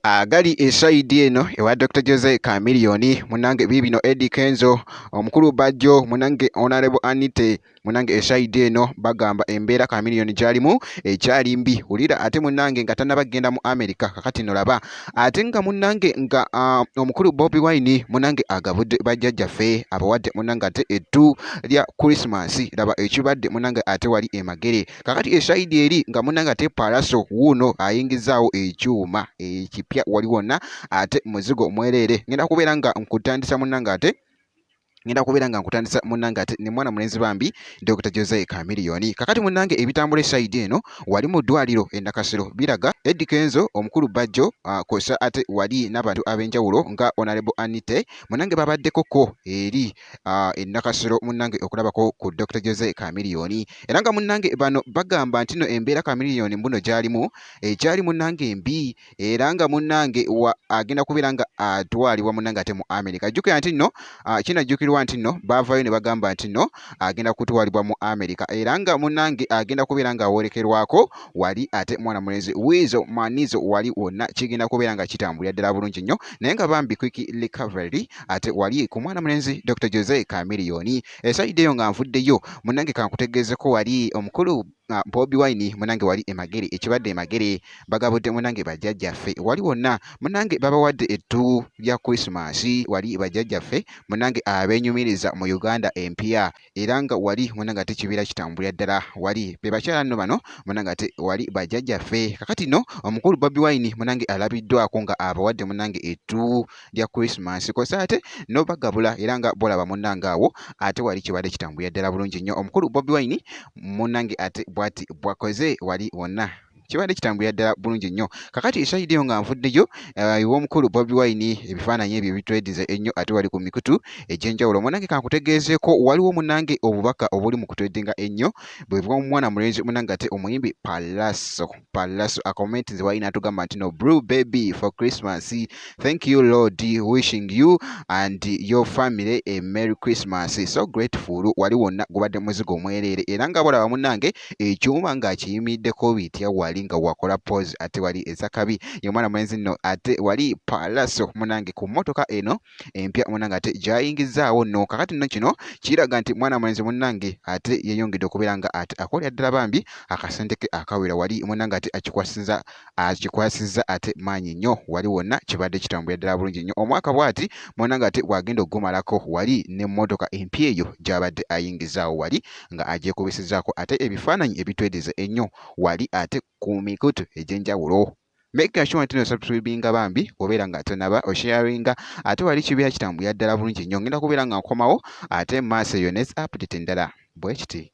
Agali esaidi eno ewa Dr. Jose Chameleone munange bibino Eddie Kenzo omukulu bajjo munange Honorable Anite munange esaidi eno bagamba embeera Chameleone gyalimu ekyali mbi ulira ate munange nga tannabagenda mu America kakati no laba ate nga munange nga omukulu Bobi Wine munange agabudde bajjajjaffe abawadde munange ate ettu lya Christmas laba ekibadde munange ate wali emagere kakati esaidi eri nga munange ate Palaso wuuno ayingizaawo ekyuma ekipya wali wonna ate muzigo mwerere ngenda kubeera nga nkutandisa munange ate ne mwana mulenzi bambi Dr. Jose Chameleone kakati munange ebitambula side eno wali mu ddwaliro Nakasero biraga Eddie Kenzo omukulu bajjo kosa ate wali n'abantu ab'enjawulo nga Honorable Anite munange babaddekoko eri Nakasero munange okulabako ku Dr. Jose Chameleone era nga munange bano bagamba nti no embeera Chameleone mbuno gyalimu ekyali munange mbi era nga munange agenda kubeera nga atwalibwa munange ate mu America jjukira nti no kinajjukirwa nti no baavayo ne bagamba nti no agenda kutwalibwa mu America era nga munange agenda kubeera nga awolekerwako wali ate mwana mulenzi Wizo Manizo wali wonna kigenda kubeera nga kitambulira ddala bulungi nnyo naye nga bambi quick recovery ate wali ku mwana mulenzi Dr. Jose Chameleone esaidi eyo nga nvuddeyo munange kankutegeezeko wali omukulu Bobi Wine munange wali emagere ekibadde emagere bagabudde munange bajjajjaffe wali wonna munange babawadde ettu lya Christmas wali bajjajjaffe munange abenyumiriza mu Uganda empya era nga wali munange ate kibiira kitambulira ddala wali be bakyala nno bano munange ate wali bajjajjaffe kakati no omukulu Bobi Wine munange alabiddwako nga abawadde munange ettu lya Christmas kosa ate no bagabula era nga bolaba munange awo ate wali kibadde kitambulira ddala bulungi nnyo omukulu Bobi Wine munange ate bwati bwakoze wali wonna kibadde kitambulira ddala bulungi nnyo kakati esaidi eyo nga nvuddeyo ew'omukulu Bobi Wine ebifaananyi ebyo bitwedize ennyo ate wali ku mikutu egy'enjawulo munange kankutegeezeeko waliwo munange obubaka obuli mu kutwedinga ennyo bwe bw'omwana mulenzi munange ate omuyimbi Palaso akomenti ze wali n'atugamba nti no blue baby for Christmas thank you Lord wishing you and your family a merry Christmas so grateful wali wonna gubadde muzigo omwereere era nga bolaba munange ekyuma ng'akiyimiddeko bitya wali nga wakola pose ate wali ezakabi ye mwana mulenzi nno ate wali Palaso munange ku mmotoka eno empya munange ate gyayingizaawo nno kakati nno kino kiraga nti mwana mulenzi munange ate yeyongedde okubeera nga ate akolera ddala bambi akasente ke akawera wali munange ate akikwasizza ate maanyi nnyo wali wonna kibadde kitambulira ddala bulungi nnyo omwaka bw'ati munange ate bw'agenda okugumalako wali n'emmotoka empya eyo gy'abadde ayingizaawo wali nga agyekubisizaako ate ebifaananyi ebitwedize ennyo wali ate ku mikutu egy'enjawulo make sure nti no subscribinga bambi obeera nga tonaba osharinga ate wali kibeera kitambulira ddala bulungi nnyo ngenda kubeera nga nkomawo ate maaso eyo nes update endala bwe kiti